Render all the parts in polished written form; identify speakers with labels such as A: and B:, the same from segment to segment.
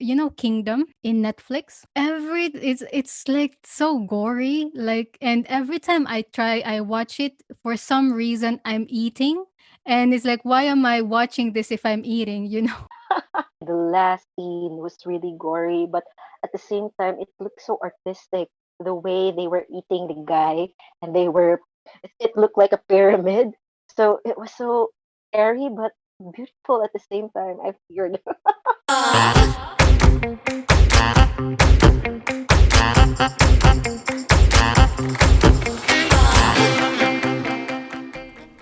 A: Kingdom in Netflix. It's like so gory, like, and every time I watch it, for some reason I'm eating, and it's like, why am I watching this if I'm eating?
B: The last scene was really gory, but at the same time, it looked so artistic. The way they were eating the guy, and it looked like a pyramid. So it was so airy, but beautiful at the same time. I feared.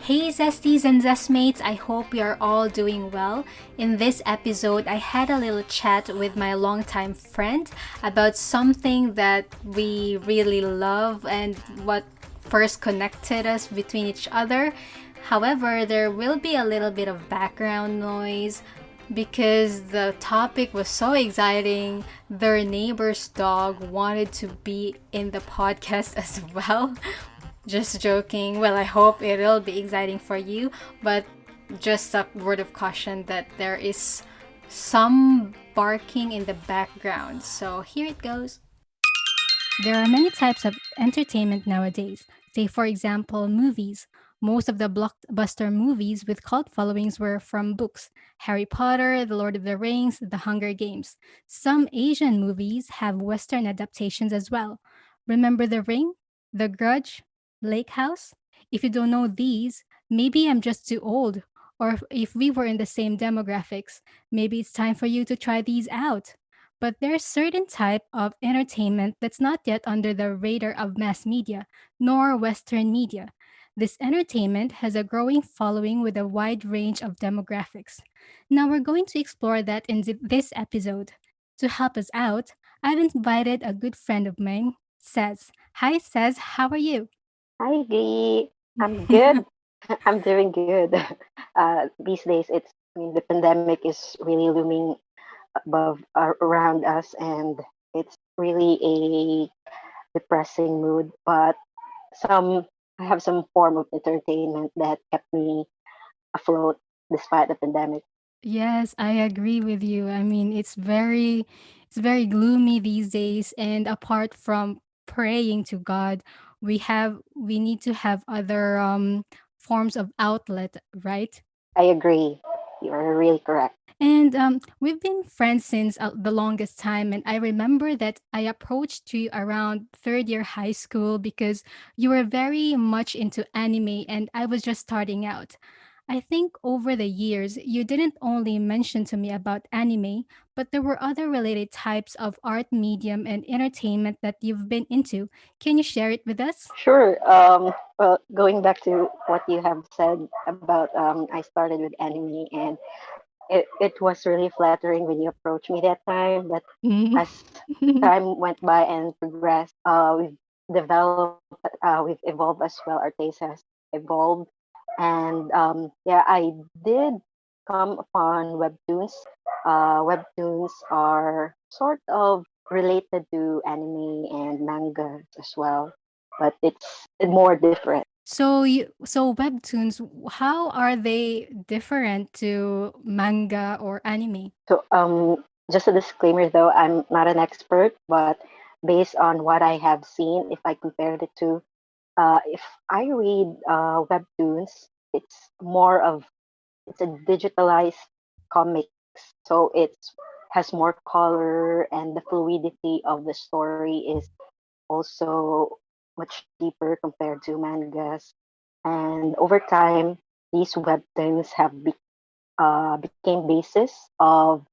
A: Hey Zesties and Zestmates, I hope you are all doing well. In this episode, I had a little chat with my longtime friend about something that we really love and what first connected us between each other. However, there will be a little bit of background noise because the topic was so exciting. Their neighbor's dog wanted to be in the podcast as well. Just joking. Well, I hope it'll be exciting for you, but just a word of caution that there is some barking in the background. So here it goes. There are many types of entertainment nowadays. Say, for example, movies. Most of the blockbuster movies with cult followings were from books: Harry Potter, The Lord of the Rings, The Hunger Games. Some Asian movies have Western adaptations as well. Remember The Ring, The Grudge, Lake House? If you don't know these, maybe I'm just too old. Or if we were in the same demographics, maybe it's time for you to try these out. But there's certain type of entertainment that's not yet under the radar of mass media, nor Western media. This entertainment has a growing following with a wide range of demographics. Now we're going to explore that in this episode. To help us out, I've invited a good friend of mine, Cez. Hi, Cez. How are you?
B: Hi, Glee. I'm good. I'm doing good. These days, I mean, the pandemic is really looming around us, and it's really a depressing mood. But some, I have some form of entertainment that kept me afloat despite the pandemic.
A: Yes, I agree with you. I mean, it's very gloomy these days, and apart from praying to God, we need to have other forms of outlet, right?
B: I agree. You are really correct.
A: And we've been friends since the longest time. And I remember that I approached you around third year high school because you were very much into anime and I was just starting out. I think over the years, you didn't only mention to me about anime, but there were other related types of art medium and entertainment that you've been into. Can you share it with us?
B: Sure. Well, going back to what you have said about, I started with anime, and it was really flattering when you approached me that time. But
A: Mm.
B: as time went by and progressed, we've evolved as well. Our taste has evolved, and yeah, I did come upon webtoons. Webtoons are sort of related to anime and manga as well, but it's more different.
A: So webtoons, how are they different to manga or anime?
B: So, just a disclaimer though, I'm not an expert, but based on what I have seen, if I compared it to, if I read webtoons, it's more of it's a digitalized comics, so it's has more color and the fluidity of the story is also much deeper compared to mangas. And over time, these webtoons became basis of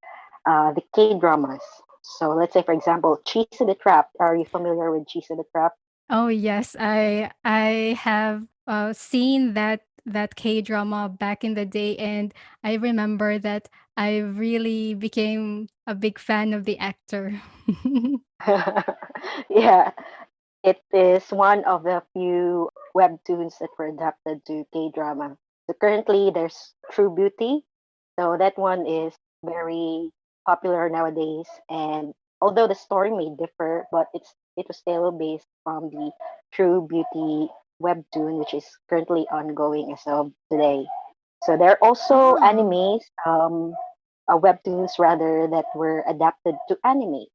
B: the K dramas. So let's say, for example, Cheese in the Trap. Are you familiar with Cheese in the Trap?
A: Oh yes, I have seen that K drama back in the day, and I remember that I really became a big fan of the actor.
B: Yeah, it is one of the few webtoons that were adapted to K drama. So currently, there's True Beauty. So that one is very popular nowadays. And although the story may differ, but it was still based from the True Beauty webtoon, which is currently ongoing as of today. So there are also
A: Ah.
B: animes. webtoons rather that were adapted to anime.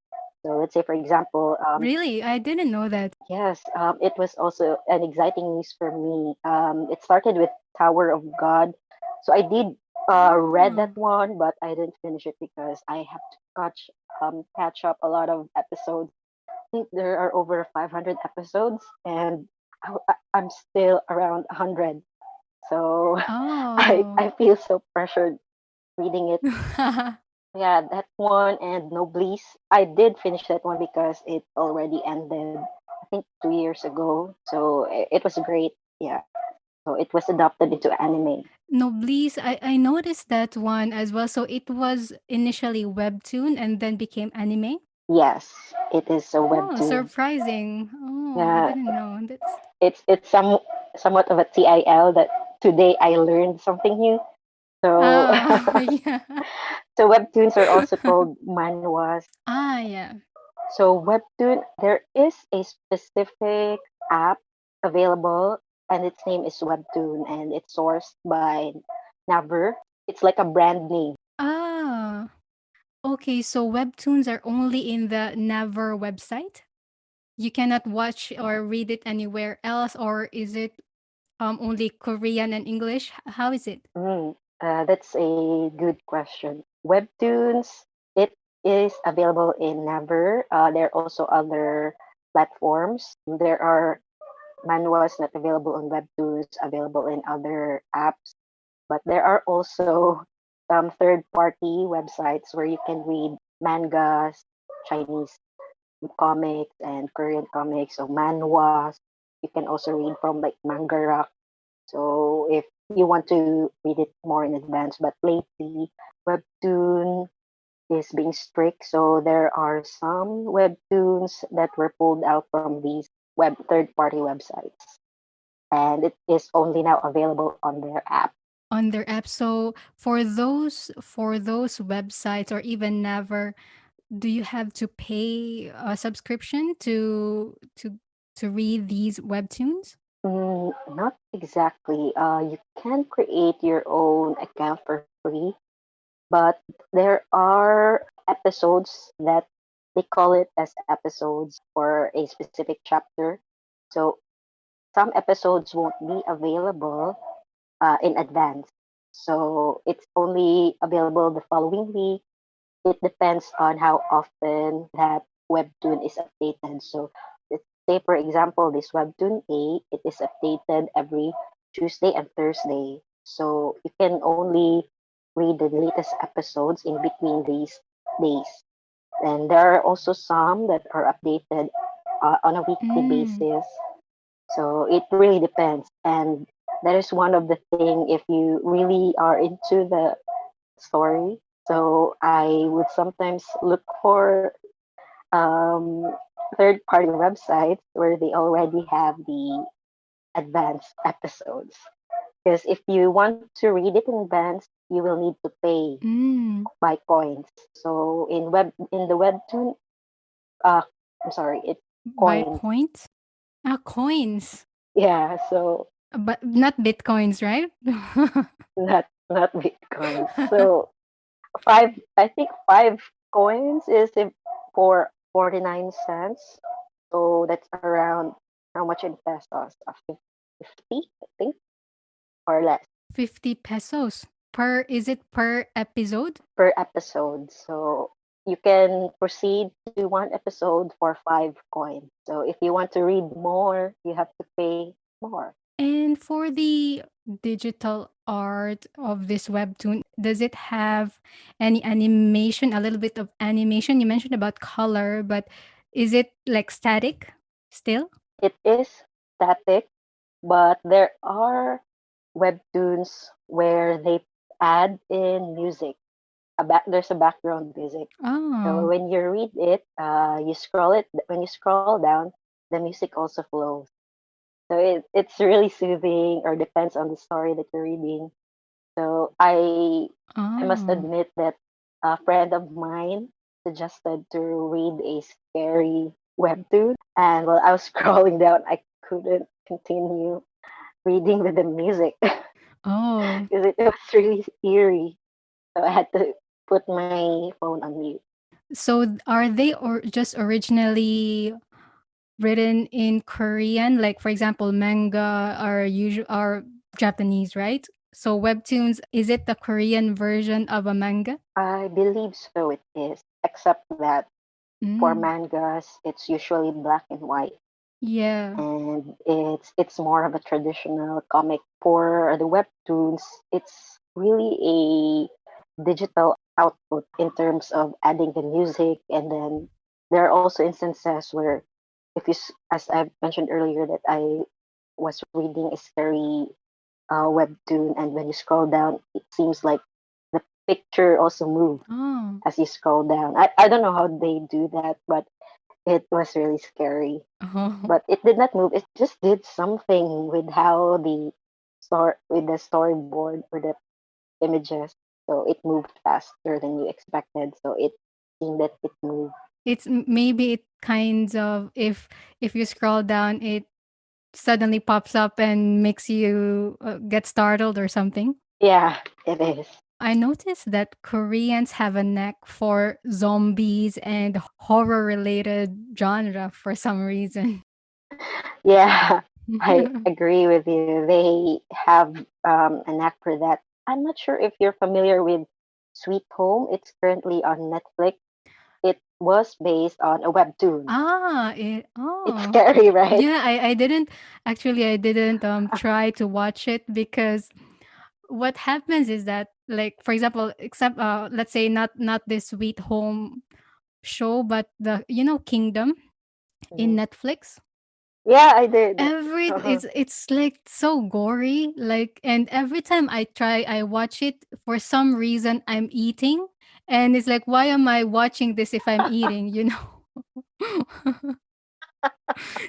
B: So let's say, for example,
A: Really? I didn't know that.
B: yes, it was also an exciting news for me. It started with Tower of God. So I did read that
A: Oh.
B: one, but I didn't finish it because I have to catch up a lot of episodes. I think there are over 500 episodes, and I'm still around 100. So
A: Oh.
B: I feel so pressured reading it. Yeah, that one and Noblesse. I did finish that one because it already ended, I think 2 years ago. So it was great. Yeah. So it was adapted into anime.
A: Noblesse, I noticed that one as well. So it was initially webtoon and then became anime.
B: Yes, it is a
A: Oh,
B: webtoon.
A: surprising. Oh, I
B: Yeah,
A: didn't know. That's
B: it's somewhat of a TIL that today I learned something new. So
A: yeah.
B: so webtoons are also called manhwas.
A: Yeah.
B: So Webtoon, there is a specific app available, and its name is Webtoon, and it's sourced by Naver. It's like a brand name.
A: Ah. Okay, so webtoons are only in the Naver website? You cannot watch or read it anywhere else, or is it only Korean and English? How is it?
B: That's a good question. Webtoons, it is available in Naver. There are also other platforms. There are manuals not available on Webtoons, available in other apps. But there are also some third-party websites where you can read mangas, Chinese comics, and Korean comics, so manhwas. You can also read from like manga. So if you want to read it more in advance, but lately Webtoon is being strict, so there are some Webtoons that were pulled out from these web third-party websites, and it is only now available on their app.
A: On their app. So for those websites or even Naver, do you have to pay a subscription to read these webtoons?
B: Not exactly. You can create your own account for free, but there are episodes that they call it as episodes for a specific chapter. So some episodes won't be available in advance. So it's only available the following week. It depends on how often that webtoon is updated. So let's say, for example, this webtoon A, it is updated every Tuesday and Thursday. So you can only read the latest episodes in between these days. And there are also some that are updated on a weekly
A: Mm.
B: basis. So it really depends. And that is one of the thing if you really are into the story. So I would sometimes look for third party websites where they already have the advanced episodes. Because if you want to read it in advance, you will need to pay
A: Mm.
B: by coins. So in the webtoon, uh, I'm sorry, it's
A: By
B: coins.
A: points? Coins.
B: Yeah, so
A: But not bitcoins, right?
B: not Bitcoin. So I think 5 coins is for 49 cents. So that's around how much in pesos? 50, I think, or less
A: 50 pesos per, is it per episode?
B: per episode. So you can proceed to one episode for 5 coins. So if you want to read more, you have to pay more.
A: And for the digital art of this webtoon, does it have any animation, a little bit of animation? You mentioned about color, but is it like static still?
B: It is static, but there are webtoons where they add in music. There's a background music. So
A: Oh.
B: when you read it, you scroll it. When you scroll down, the music also flows. So it's really soothing, or depends on the story that you're reading. So I must
A: Oh.
B: admit that a friend of mine suggested to read a scary webtoon, and while I was scrolling down, I couldn't continue reading with the music because
A: Oh.
B: it was really eerie. So I had to. put my phone on mute.
A: So are they or just originally written in Korean? Like for example, manga are Japanese, right? So webtoons, is it the Korean version of a manga?
B: I believe so it is, except that for
A: Mm.
B: mangas, it's usually black and white,
A: Yeah.
B: and it's more of a traditional comic. For the webtoons, it's really a digital output in terms of adding the music, and then there are also instances where, if as I've mentioned earlier, that I was reading a scary webtoon, and when you scroll down, it seems like the picture also moved
A: Oh.
B: as you scroll down. I don't know how they do that, but it was really scary.
A: Oh.
B: But it did not move. It just did something with how with the storyboard or the images. So it moved faster than you expected. So it seemed that it moved.
A: Maybe it kinds of, if you scroll down, it suddenly pops up and makes you get startled or something.
B: Yeah, it is.
A: I noticed that Koreans have a knack for zombies and horror related genre for some reason.
B: Yeah, I agree with you. They have a knack for that. I'm not sure if you're familiar with Sweet Home. It's currently on Netflix. It was based on a webtoon. It's
A: Oh.
B: scary, right?
A: Yeah, I didn't try to watch it because what happens is that, like for example, except let's say not this Sweet Home show, but the Kingdom in
B: Mhm.
A: Netflix.
B: Yeah, I did.
A: It's like so gory, like, and every time I watch it, for some reason I'm eating, and it's like, why am I watching this if I'm eating?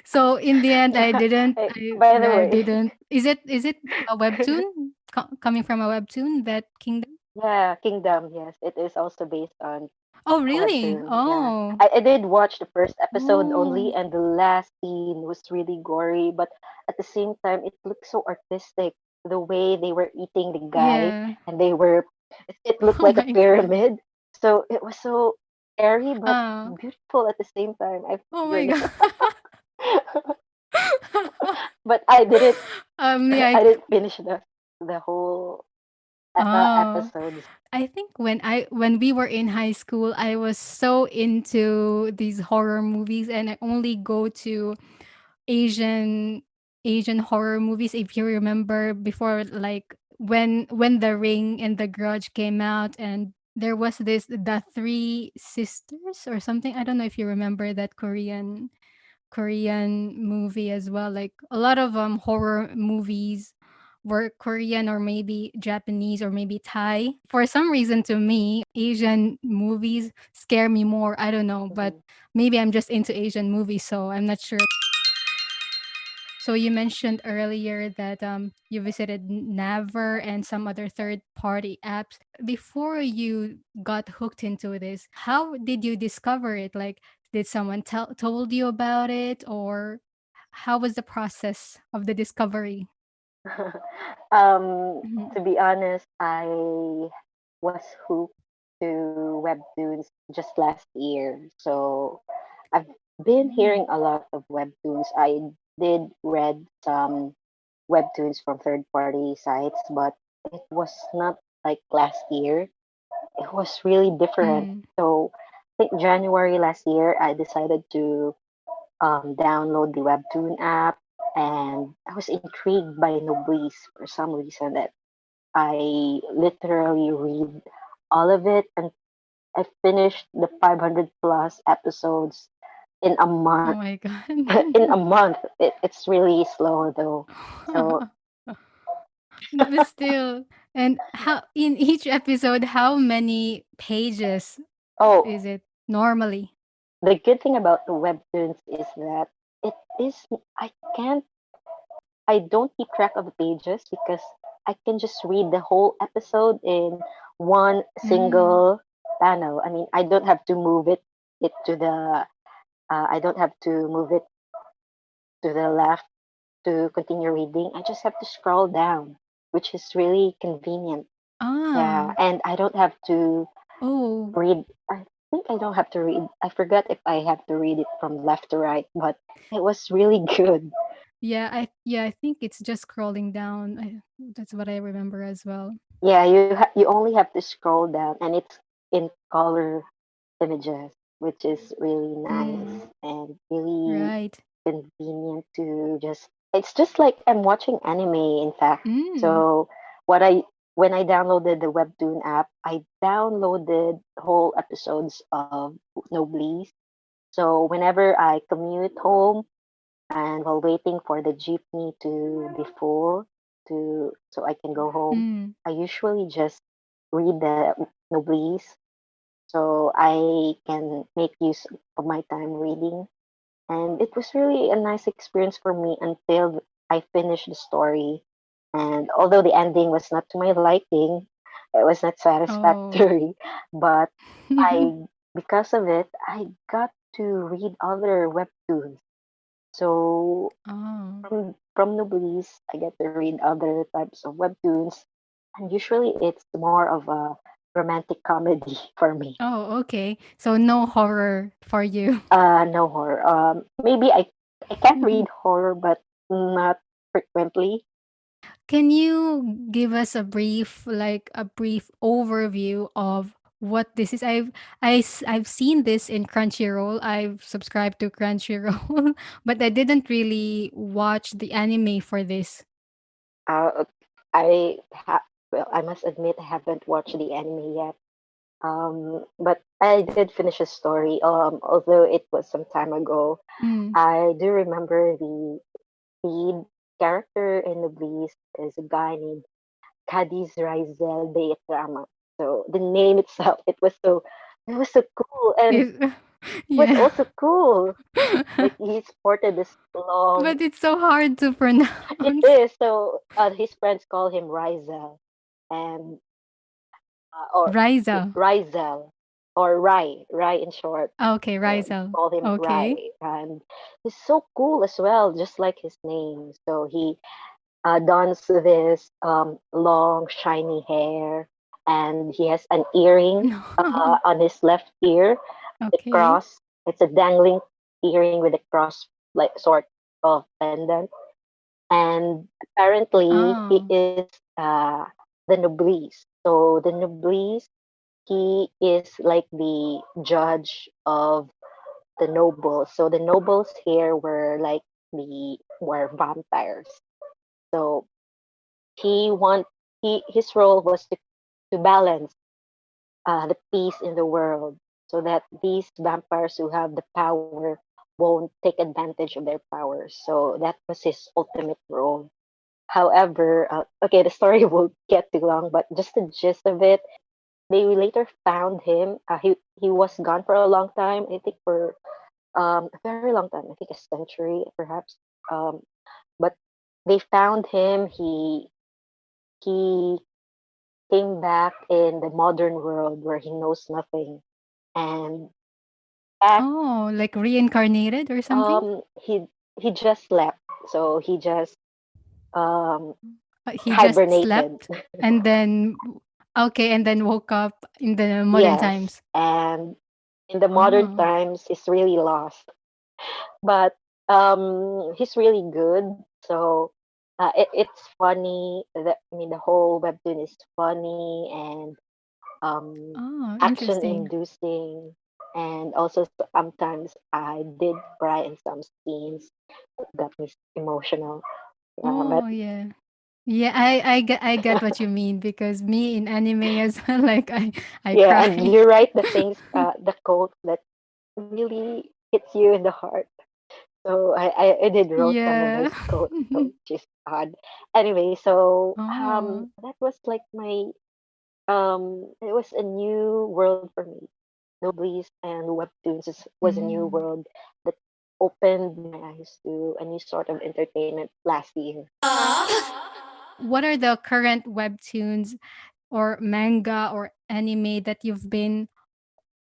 A: So in the end I
B: Yeah.
A: didn't
B: Hey,
A: I
B: by the
A: yeah, I
B: way,
A: didn't. Is it a webtoon coming from a webtoon, that Kingdom?
B: yeah, Kingdom, yes, it is also based on
A: Oh
B: a
A: really?
B: webtoon. Yeah,
A: Oh.
B: I did watch the first episode only,
A: Oh.
B: and the last scene was really gory, but at the same time, it looked so artistic. The way they were eating the guy,
A: Yeah.
B: and it looked
A: Oh
B: like a
A: my god.
B: pyramid. So it was so scary but
A: uh
B: beautiful at the same time. I
A: oh my
B: figured,
A: god.
B: but I didn't.
A: Yeah,
B: I didn't finish the whole
A: oh,
B: episodes.
A: I think when we were in high school, I was so into these horror movies, and I only go to Asian Asian horror movies. If you remember before, like when The Ring and The Grudge came out, and there was this The Three Sisters or something. I don't know if you remember that Korean movie as well. Like a lot of horror movies were Korean or maybe Japanese or maybe Thai. For some reason, to me, Asian movies scare me more. I don't know, but
B: Mhm.
A: maybe I'm just into Asian movies, so I'm not sure. So you mentioned earlier that you visited Naver and some other third party apps. Before you got hooked into this, how did you discover it? Like, did someone told you about it, or how was the process of the discovery?
B: um,
A: Mhm.
B: to be honest, I was hooked to webtoons just last year. So I've been
A: Mm.
B: hearing a lot of webtoons. I did read some webtoons from third party sites, but it was not like last year. It was really different.
A: Mm.
B: So I think January last year, I decided to download the Webtoon app, and I was intrigued by Noblesse for some reason that I literally read all of it, and I finished the 500 plus episodes in a
A: Oh
B: month.
A: my god.
B: In a month, it's really slow though. So,
A: But still, and how in each episode, how many pages
B: oh,
A: is it normally?
B: the good thing about the webtoons is that it is, I can't, I don't keep track of the pages because I can just read the whole episode in one
A: Mm.
B: single panel. I mean, I don't have to move it to I don't have to move it to the left to continue reading. I just have to scroll down, which is really convenient. Yeah,
A: Ah.
B: and I don't have to.
A: Oh,
B: read. I think I don't have to read. I forgot if I have to read it from left to right, but it was really good.
A: yeah, I think it's just scrolling down. That's what I remember as well.
B: Yeah, you only have to scroll down, and it's in color images, which is really
A: Mm,
B: nice and really
A: right.
B: convenient to just. It's just like I'm watching anime, in fact.
A: Mm.
B: So what I when I downloaded the Webtoon app, I downloaded whole episodes of Noblesse. So whenever I commute home and while waiting for the jeepney to be full to so I can go home,
A: Mm.
B: I usually just read the Noblesse so I can make use of my time reading. And it was really a nice experience for me until I finished the story. And although the ending was not to my liking, it was not
A: Oh.
B: satisfactory, but I because of it, I got to read other webtoons. So
A: Oh.
B: from Noblesse, I get to read other types of webtoons, and usually it's more of a romantic comedy for me.
A: Oh, okay. So no horror for you.
B: No horror. Maybe I can read horror, but not frequently.
A: Can you give us a brief, like a brief overview of what this is? I've seen this in Crunchyroll. I've subscribed to Crunchyroll, but I didn't really watch the anime for this.
B: Uh, I must admit I haven't watched the anime yet. But I did finish a story. Although it was some time ago,
A: Mm.
B: I do remember the lead character in the Beast is a guy named Cadiz Rizel de Trama. So the name itself, it was so cool, and
A: It,
B: it was
A: yeah.
B: also cool. Like he sported this long.
A: But it's so hard to
B: It
A: pronounce.
B: is so. His friends call him Rizel, and or
A: Riza.
B: Rizel, or Rai in short.
A: Okay, Rizel.
B: Call him
A: Okay.
B: Rai, and he's so cool as well, just like his name. So he dons this long, shiny hair, and he has an earring on his left ear, the
A: Okay.
B: cross. It's a dangling earring with a cross, like sort of pendant. And apparently, he
A: Oh.
B: is the noblesse. So the noblesse, he is like the judge of the nobles. So the nobles here were vampires. So he want his role was to balance the peace in the world so that these vampires who have the power won't take advantage of their powers. So that was his ultimate role. However, okay, the story will get too long, but just the gist of it, they later found him. He was gone for a long time. I think for a very long time. I think a century, perhaps. Um, but they found him. He came back in the modern world where he knows nothing, and back
A: Oh, like reincarnated or something?
B: um he he just left. So he just um
A: He just
B: hibernated.
A: slept and then okay, and then woke up in the modern
B: Yes,
A: times.
B: and in the modern
A: Oh.
B: times, he's really lost. But he's really good. So it's funny. I mean, the whole webtoon is funny and
A: Oh,
B: action
A: interesting.
B: inducing, and also sometimes I did cry in some scenes. It got me emotional. Yeah,
A: Oh,
B: but
A: yeah. Yeah, I get what you mean because me in anime as well, like I
B: yeah, and
A: cry.
B: you write the things, the quotes that really hits you in the heart. So I did wrote some of
A: Yeah.
B: those quotes, so which is odd. Anyway, so
A: Oh.
B: that was like my it was a new world for me. Noblies and was a new
A: Mm.
B: world that opened my eyes to a new sort of entertainment last year.
A: What are the current webtoons or manga or anime that you've been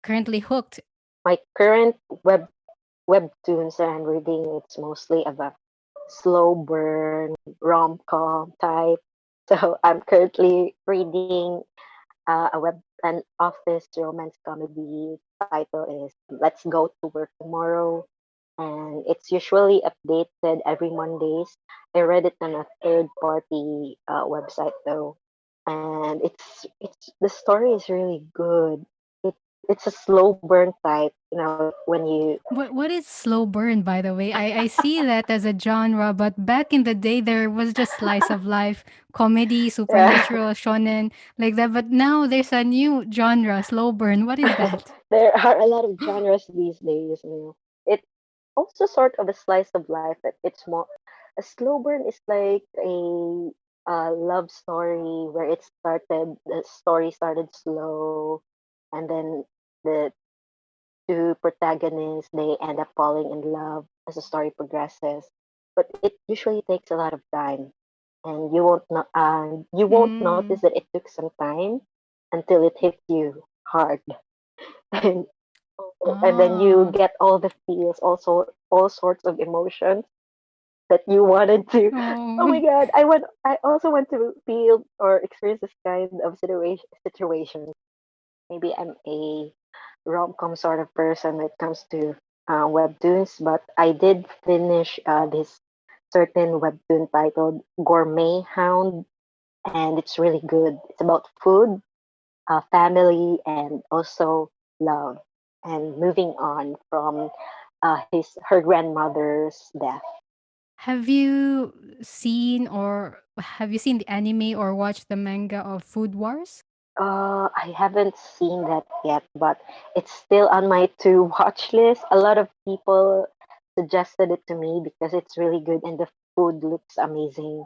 A: currently hooked?
B: My current webtoons that I'm reading, it's mostly of a slow burn rom com type. So I'm currently reading an office romance comedy. Title is Let's Go to Work Tomorrow. And it's usually updated every Mondays. I read it on a third party website though. And it's the story is really good. It it's a slow burn type, when you
A: What is slow burn, by the way? I see that as a genre, but back in the day there was just slice of life, comedy,
B: yeah.
A: supernatural, shonen, like that. But now there's a new genre, slow burn. What is that?
B: There are a lot of genres these days. It also sort of a slice of life, but it's more a slow burn is like a love story where the story started slow, and then the two protagonists they end up falling in love as the story progresses. But it usually takes a lot of time, and you won't
A: Mm.
B: notice that it took some time until it hits you hard. and and then you
A: Ah.
B: get all the feels, also all sorts of emotions that you wanted to. Oh my
A: Oh.
B: god, I also want to feel or experience this kind of situations. Maybe I'm a rom-com sort of person when it comes to webtoons, but I did finish this certain webtoon titled Gourmet Hound, and it's really good. It's about food, family, and also love, and moving on from his her grandmother's death.
A: Have you seen the anime or watched the manga of Food Wars?
B: I haven't seen that yet, but it's still on my to watch list. A lot of people suggested it to me because it's really good and the food looks amazing.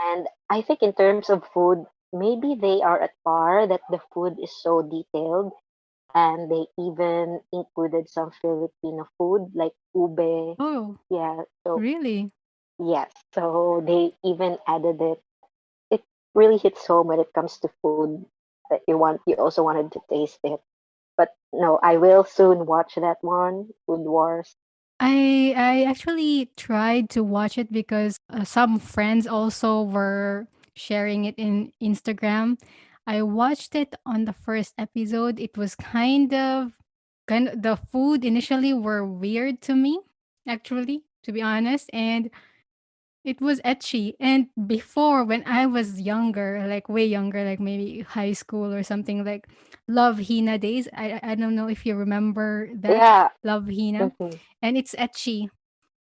B: And I think in terms of food, maybe they are at par that the food is so detailed, and they even included some Filipino food like ube.
A: Oh,
B: Yeah, so
A: really?
B: yes, so they even added it. It really hits home when it comes to food that you also wanted to taste it. But no, I will soon watch that one, Food Wars.
A: I actually tried to watch it because some friends also were sharing it in Instagram. I watched it on the first episode. It was kind of the food initially were weird to me, actually, to be honest, and it was etchy. And before, when I was younger, like way younger, like maybe high school or something, like Love Hina days. I don't know if you remember that
B: Yeah.
A: Love Hina,
B: Hmm.
A: and it's etchy.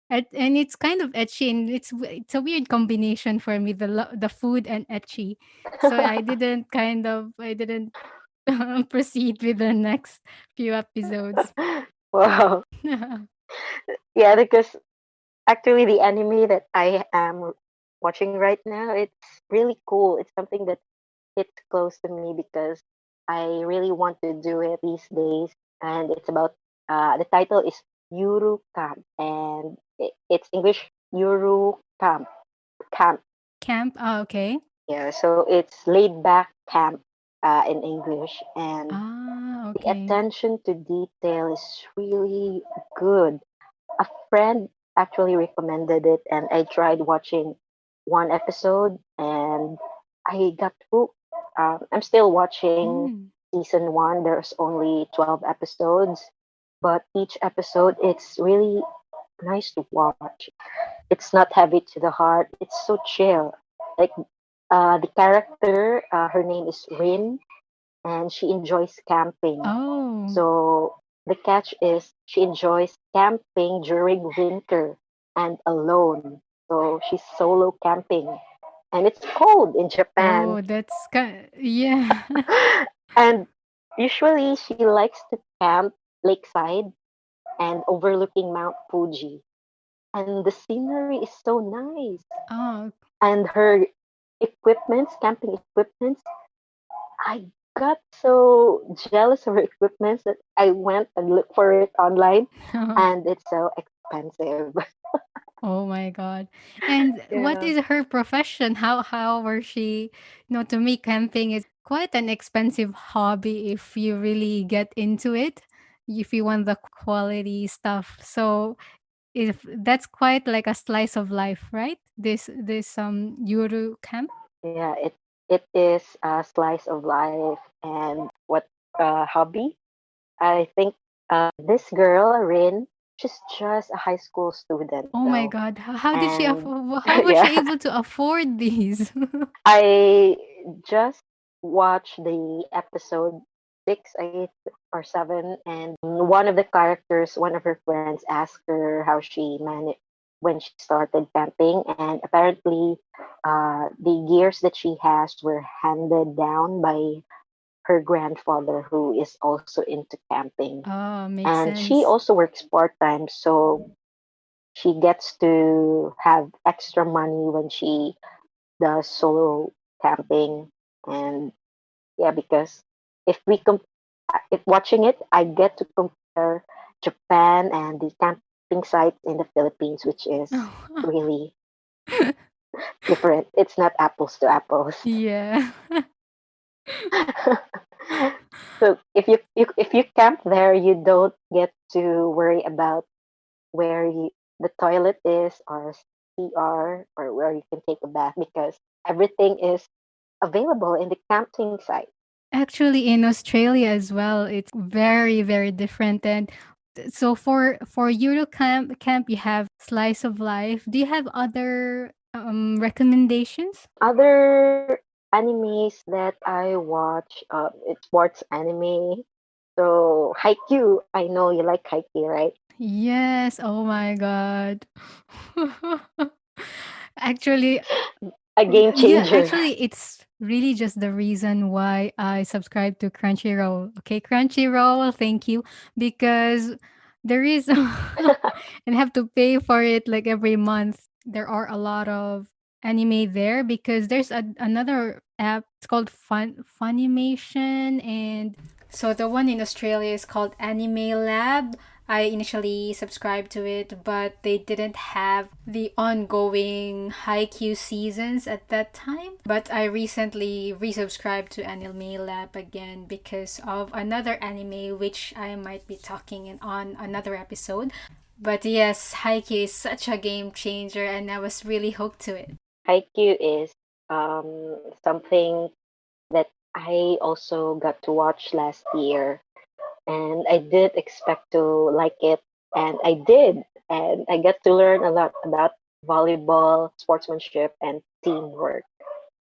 A: And it's kind of etchy, and it's a weird combination for me, the food and etchy. So I didn't proceed with the next few episodes.
B: Wow. Yeah, because actually the anime that I am watching right now, it's really cool. It's something that hits close to me because I really want to do it these days. And it's about the title is Yuru Camp, and it's English Yuru Camp.
A: Camp. Oh, okay.
B: Yeah, so it's laid back camp in English, and
A: Ah,
B: the
A: okay.
B: attention to detail is really good. A friend actually recommended it, and I tried watching one episode, and I got hooked. I'm still watching
A: Mm.
B: season one. There's only 12 episodes, but each episode it's really nice to watch. It's not heavy to the heart. It's so chill. Like the character, her name is Rin, and she enjoys camping.
A: Oh.
B: So the catch is she enjoys camping during winter and alone. So she's solo camping, and it's cold in Japan.
A: Oh, that's kind. Yeah.
B: And usually she likes to camp lakeside and overlooking Mount Fuji. And the scenery is so nice.
A: Oh.
B: And her camping equipments, I got so jealous of her equipment that I went and looked for it online, and it's so expensive.
A: Oh my god. And what
B: Yeah.
A: is her profession? How were she, to me camping is quite an expensive hobby if you really get into it, if you want the quality stuff. So if that's quite like a slice of life, right? This Yuru camp.
B: Yeah, it is a slice of life and what hobby. I think this girl, Rin, she's just a high school student
A: Oh my
B: though.
A: God. How did she
B: And
A: how was she
B: yeah,
A: able to afford these?
B: I just watched the episode 6, or 7, and one of the characters, one of her friends, asked her how she managed when she started camping, and apparently, the gears that she has were handed down by her grandfather, who is also into camping,
A: Oh, makes
B: and she
A: sense.
B: also works part time, so she gets to have extra money when she the solo camping. And yeah, because if we if watching it, I get to compare Japan and the camping sites in the Philippines, which is really different. It's not apples to apples.
A: Yeah.
B: So if you camp there, you don't get to worry about where the toilet is, or CR, or where you can take a bath, because everything is available in the camping site.
A: Actually, in Australia as well, it's very, very different. And so for Eurocamp, you have Slice of Life. Do you have other recommendations?
B: Other animes that I watch, it's sports anime. So Haikyuu, I know you like Haikyuu, right?
A: Yes. Oh my God. Actually,
B: A game
A: yeah,
B: changer.
A: actually, it's really just the reason why I subscribe to Crunchyroll. Okay, Crunchyroll, thank you. Because there is, and have to pay for it like every month. There are a lot of anime there because there's another app. It's called Funimation, and so the one in Australia is called Anime Lab. I initially subscribed to it, but they didn't have the ongoing Haikyuu seasons at that time. But I recently resubscribed to Anime Lab again because of another anime which I might be talking on another episode. But yes, Haikyuu is such a game changer and I was really hooked to it.
B: Haikyuu is something that I also got to watch last year, and I did expect to like it, and I did, and I got to learn a lot about volleyball, sportsmanship, and teamwork.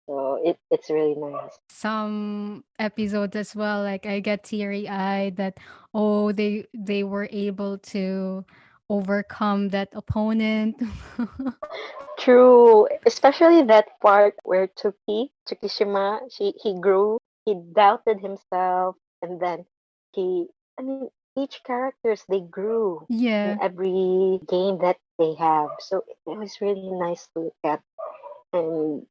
B: So it's really nice.
A: Some episodes as well, like I get teary eyed that oh they were able to overcome that opponent.
B: True, especially that part where Tsukishima, he grew, he doubted himself, and then he, I mean, each characters they grew in
A: Yeah,
B: every game that they have. So it was really nice to look at, and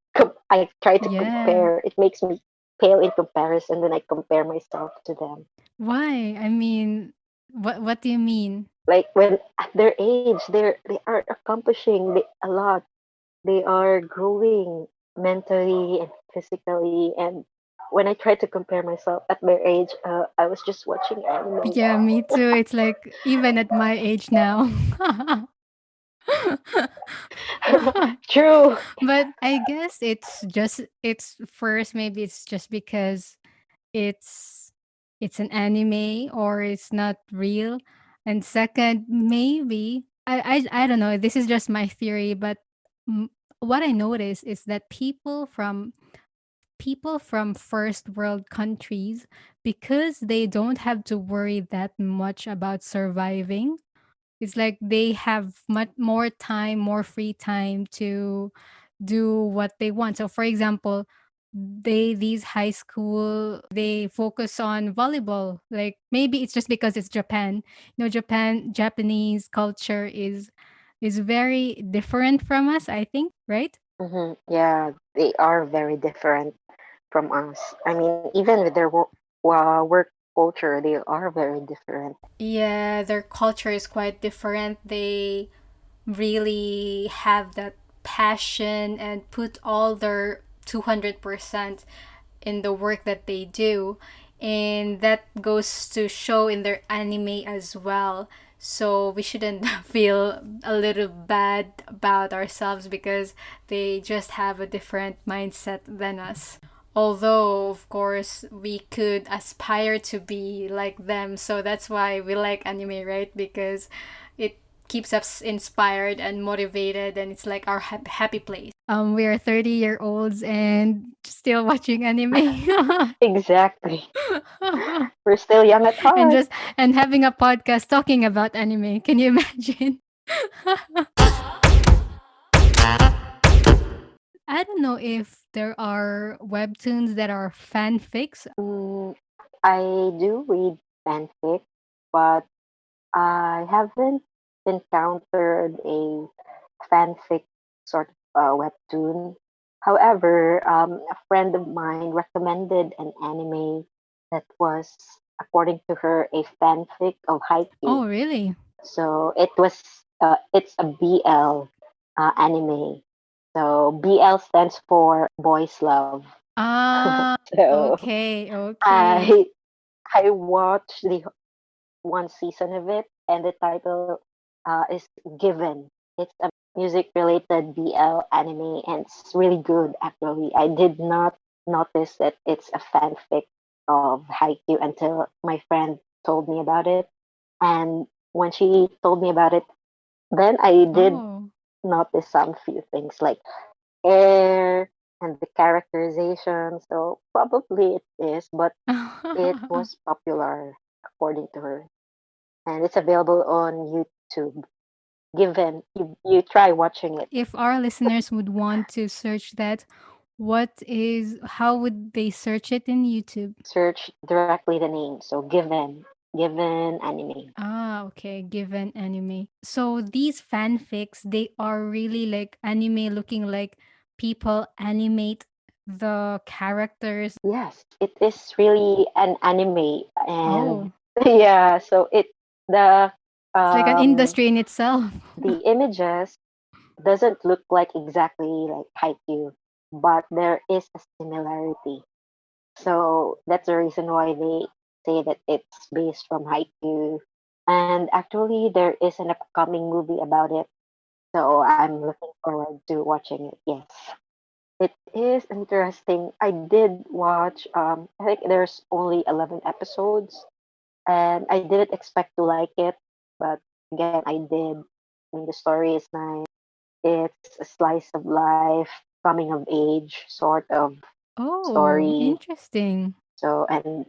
B: I try to
A: yeah.
B: compare. It makes me pale in comparison when I compare myself to them.
A: Why? I mean, what do you mean?
B: Like when at their age, they are accomplishing a lot. They are growing mentally and physically, and when I try to compare myself at their age, I was just watching anime.
A: Yeah, me too. It's like even at my age now.
B: True.
A: But I guess it's first maybe it's just because it's it's an anime or it's not real. And second, maybe I don't know, this is just my theory, but mm, what I notice is that people from first world countries, because they don't have to worry that much about surviving, it's like they have much more time, more free time to do what they want. So for example, these high school, they focus on volleyball. Like maybe it's just because it's Japan. Japanese culture is very different from us, I think, right?
B: Yeah, they are very different from us. I mean, even with their work culture, they are very different.
A: Yeah, their culture is quite different. They really have that passion and put all their 200% in the work that they do. And that goes to show in their anime as well. So we shouldn't feel a little bad about ourselves because they just have a different mindset than us. Although, of course, we could aspire to be like them. So that's why we like anime, right? Because it keeps us inspired and motivated, and it's like our happy place. We are 30-year-olds and still watching anime.
B: Exactly. We're still young at
A: and
B: heart.
A: just and having a podcast talking about anime. Can you imagine? I don't know if there are webtoons that are fanfics.
B: Mm, I do read fanfic, but I haven't encountered a fanfic sort of webtoon. However, a friend of mine recommended an anime that was, according to her, a fanfic of Haikyuu.
A: Oh, really?
B: So it's a BL anime. So BL stands for Boys Love.
A: Ah,
B: So
A: okay, okay.
B: I I watched the one season of it, and the title is Given. It's a music related BL anime, and it's really good actually. I did not notice that it's a fanfic of Haikyuu until my friend told me about it. And when she told me about it, then I did
A: Oh.
B: notice some few things like air and the characterization. So probably it is, but it was popular according to her, and it's available on YouTube. Given you try watching it,
A: If our listeners would want to search that, how would they search it in YouTube?
B: search directly the name. So given anime.
A: Ah, okay, given anime. So these fanfics, they are really like anime looking like people animate the characters.
B: Yes, it is really an anime, and
A: Oh,
B: yeah, so the
A: it's like an
B: um
A: industry in itself.
B: the images doesn't look like exactly like Haikyuu, but there is a similarity. So that's the reason why they say that it's based from Haikyuu. And actually, there is an upcoming movie about it. So I'm looking forward to watching it. Yes. It is interesting. I did watch, I think there's only 11 episodes, and I didn't expect to like it, but again, I did. I mean, the story is nice. It's a slice of life, coming of age sort of
A: Oh,
B: story.
A: interesting.
B: So, and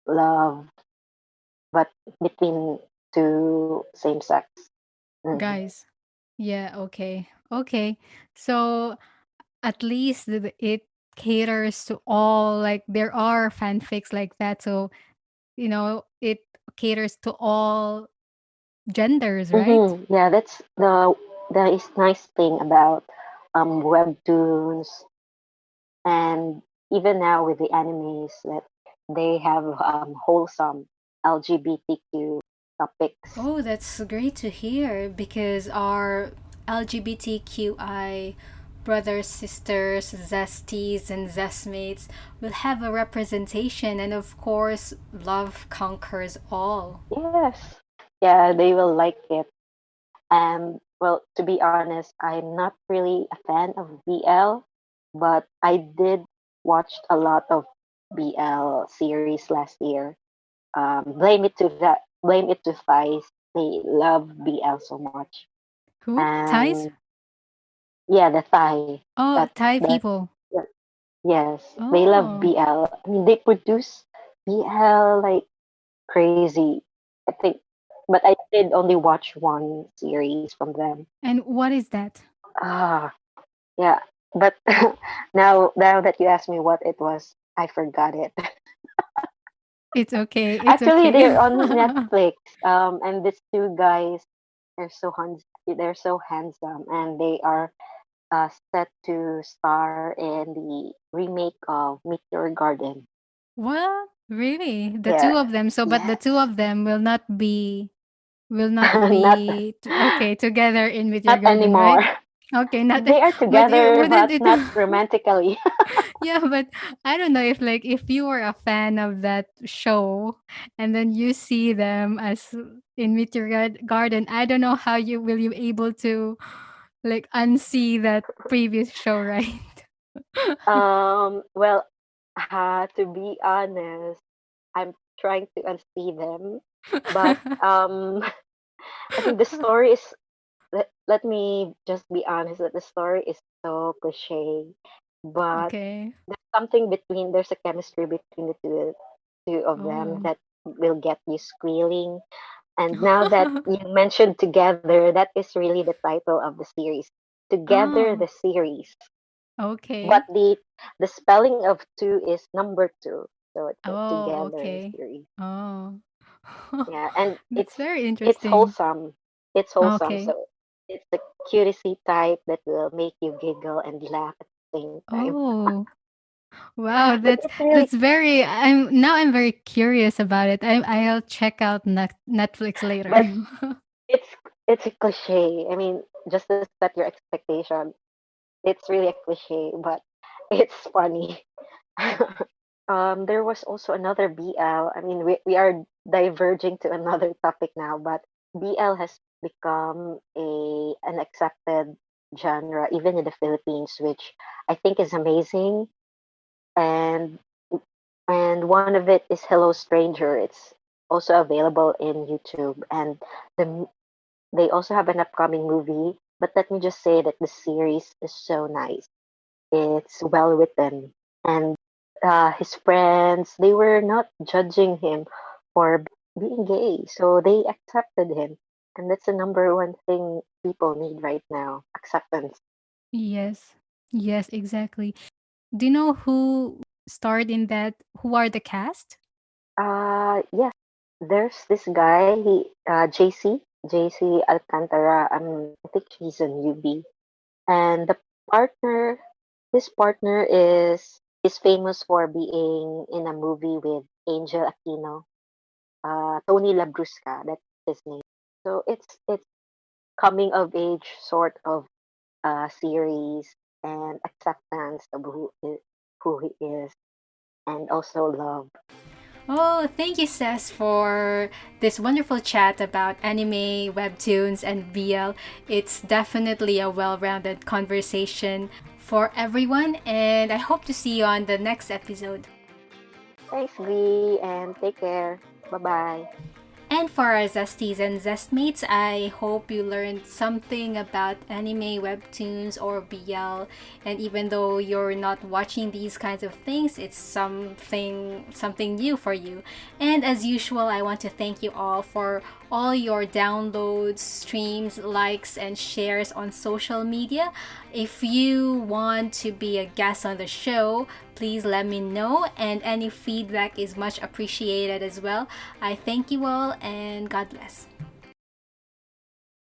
B: love, but between two same sex. Mhm.
A: Guys. Yeah, okay. Okay. So at least it caters to all, like there are fanfics like that. So, it caters to all genders, right?
B: Yeah, that's the is nice thing about webtoons, and even now with the animes that they have wholesome LGBTQ topics.
A: Oh, that's great to hear because our LGBTQI brothers, sisters, zesties, and zestmates will have a representation, and of course, love conquers all.
B: Yes, yeah, they will like it. And well, to be honest, I'm not really a fan of BL, but I did watch a lot of BL series last year. Blame it to Thighs. They love BL so much,
A: Who? Thais?
B: and yeah, the Thai
A: Oh, Thai
B: that
A: people.
B: yes, they love
A: Oh.
B: BL. I mean, they produce BL like crazy. I think, but I did only watch one series from them.
A: And what is that?
B: Ah, yeah, but now that you asked me what it was, I forgot it.
A: It's okay. It's
B: Actually,
A: okay.
B: they're on Netflix. And these two guys, they're so handsome, and they are set to star in the remake of Meteor Garden.
A: What? Really? The
B: Yeah,
A: two of them. So, but the two
B: yes,
A: of them will not
B: not
A: be okay together in With Your
B: not
A: Garden, right?
B: anymore.
A: Okay, not
B: They are
A: but it
B: together,
A: wouldn't
B: but
A: it
B: not romantically.
A: yeah, but I don't know if you were a fan of that show and then you see them as in With Your Garden, I don't know how you able to like unsee that previous show, right?
B: Well, to be honest, I'm trying to unsee them, but I think the story is. Let me just be honest that the story is so cliche, but
A: Okay.
B: there's a chemistry between the two of them
A: Oh.
B: that will get you squealing. And now that you mentioned together, that is really the title of the series. Together
A: Oh,
B: the series. But
A: okay.
B: the spelling of two is number two. So it's a
A: Oh,
B: together the
A: okay.
B: series.
A: Oh.
B: Yeah, and
A: That's very
B: it's
A: interesting.
B: wholesome. It's wholesome.
A: Okay.
B: So it's the cutesy type that will make you giggle and laugh at the same time.
A: Oh. Wow,
B: But
A: that's
B: it's really
A: that's very I'm very curious about it. I'll check out Netflix later.
B: but it's it's a cliche. I mean, just to set your expectation, it's really a cliche, but it's funny. There was also another BL. I mean, we are diverging to another topic now, but BL has become an accepted genre even in the Philippines, which I think is amazing. And one of it is Hello Stranger. It's also available in YouTube, and the they also have an upcoming movie. But let me just say that the series is so nice. It's well written, and his friends, they were not judging him for being gay, so they accepted him, and that's the number one thing people need right now: acceptance.
A: Yes. Yes, exactly. Do you know who starred in that? Who are the cast?
B: Yes, there's this guy, JC Alcantara. I think he's a newbie, and the partner, his partner is famous for being in a movie with Angel Aquino, Tony Labrusca, that's his name. So it's coming of age sort of series and acceptance of who he is, and also love.
A: Oh, thank you, Cez, for this wonderful chat about anime, webtoons, and BL. It's definitely a well rounded conversation for everyone, and I hope to see you on the next episode.
B: Thanks, Glee, and take care. Bye bye.
A: And for our Zesties and Zestmates, I hope you learned something about anime, webtoons, or BL. And even though you're not watching these kinds of things, it's something new for you. And as usual, I want to thank you all for all your downloads, streams, likes, and shares on social media. If you want to be a guest on the show, please let me know, and any feedback is much appreciated as well. I thank you all, and God bless.